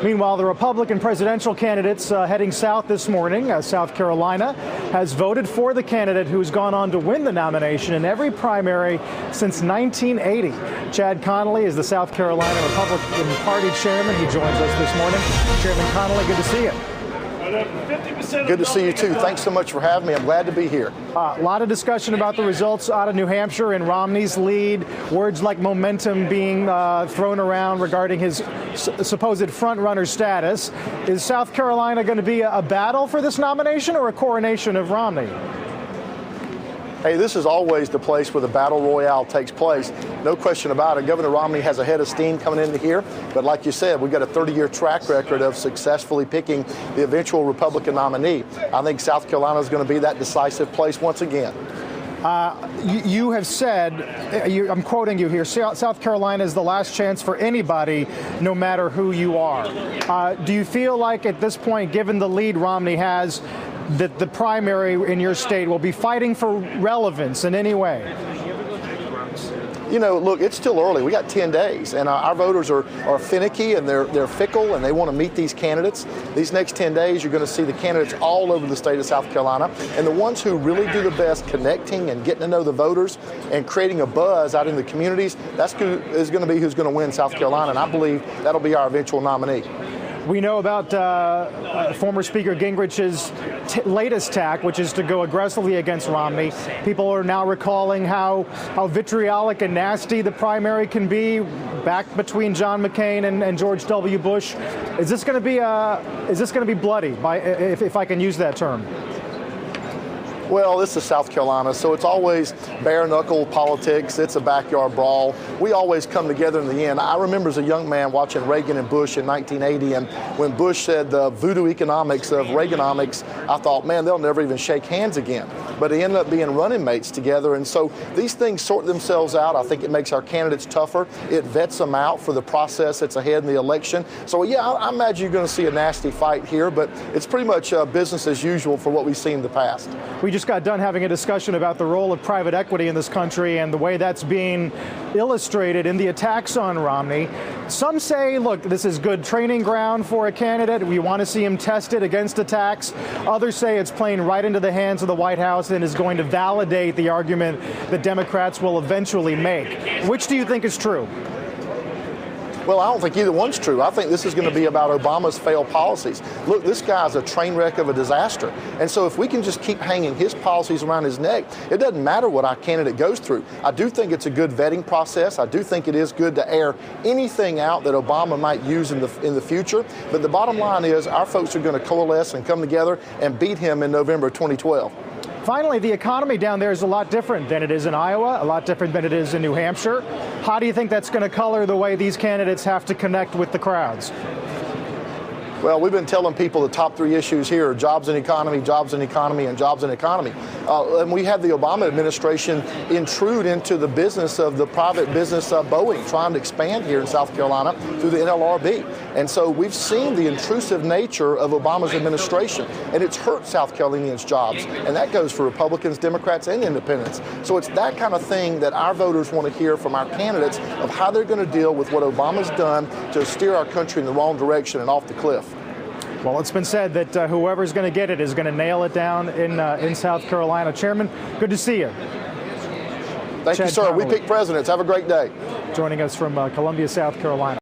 Meanwhile, the Republican presidential candidates heading south this morning, South Carolina, has voted for the candidate who's gone on to win the nomination in every primary since 1980. Chad Connelly is the South Carolina Republican Party chairman. He joins us this morning. Chairman Connelly, good to see you. Good to see you, too. Thanks so much for having me. I'm glad to be here. A lot of discussion about the results out of New Hampshire and Romney's lead. Words like momentum being thrown around regarding his supposed front-runner status. Is South Carolina going to be a battle for this nomination or a coronation of Romney? Hey, this is always the place where the battle royale takes place. No question about it. Governor Romney has a head of steam coming into here. But like you said, we've got a 30-year track record of successfully picking the eventual Republican nominee. I think South Carolina is going to be that decisive place once again. You have said, I'm quoting you here, South Carolina is the last chance for anybody, no matter who you are. Do you feel like at this point, given the lead Romney has, that the primary in your state will be fighting for relevance in any way? You know, look, it's still early. We got 10 days, and our voters are finicky, and they're fickle, and they want to meet these candidates. These next 10 days, you're going to see the candidates all over the state of South Carolina, and the ones who really do the best connecting and getting to know the voters and creating a buzz out in the communities, that's who is going to be who's going to win South Carolina, and I believe that'll be our eventual nominee. We know about former Speaker Gingrich's latest tack, which is to go aggressively against Romney. People are now recalling how vitriolic and nasty the primary can be back between John McCain and George W. Bush. Is this going to be bloody, if I can use that term? Well, this is South Carolina, so it's always bare-knuckle politics. It's a backyard brawl. We always come together in the end. I remember as a young man watching Reagan and Bush in 1980, and when Bush said the voodoo economics of Reaganomics, I thought, man, they'll never even shake hands again. But they ended up being running mates together, and so these things sort themselves out. I think it makes our candidates tougher. It vets them out for the process that's ahead in the election. So, yeah, I imagine you're going to see a nasty fight here, but it's pretty much business as usual for what we've seen in the past. We just got done having a discussion about the role of private equity in this country and the way that's being illustrated in the attacks on Romney. Some say, look, this is good training ground for a candidate. We want to see him tested against attacks. Others say it's playing right into the hands of the White House and is going to validate the argument that Democrats will eventually make. Which do you think is true? Well, I don't think either one's true. I think this is going to be about Obama's failed policies. Look, this guy's a train wreck of a disaster. And so if we can just keep hanging his policies around his neck, it doesn't matter what our candidate goes through. I do think it's a good vetting process. I do think it is good to air anything out that Obama might use in the future. But the bottom line is our folks are going to coalesce and come together and beat him in November 2012. Finally, the economy down there is a lot different than it is in Iowa, a lot different than it is in New Hampshire. How do you think that's going to color the way these candidates have to connect with the crowds? Well, we've been telling people the top three issues here are jobs and economy, jobs and economy, and jobs and economy. And we had the Obama administration intrude into the business of the private business of Boeing, trying to expand here in South Carolina through the NLRB. And so we've seen the intrusive nature of Obama's administration, and it's hurt South Carolinians' jobs. And that goes for Republicans, Democrats, and independents. So it's that kind of thing that our voters want to hear from our candidates of how they're going to deal with what Obama's done to steer our country in the wrong direction and off the cliff. Well, it's been said that whoever's going to get it is going to nail it down in South Carolina. Chairman, good to see you. Thank you, sir. We pick presidents. Have a great day. Joining us from Columbia, South Carolina.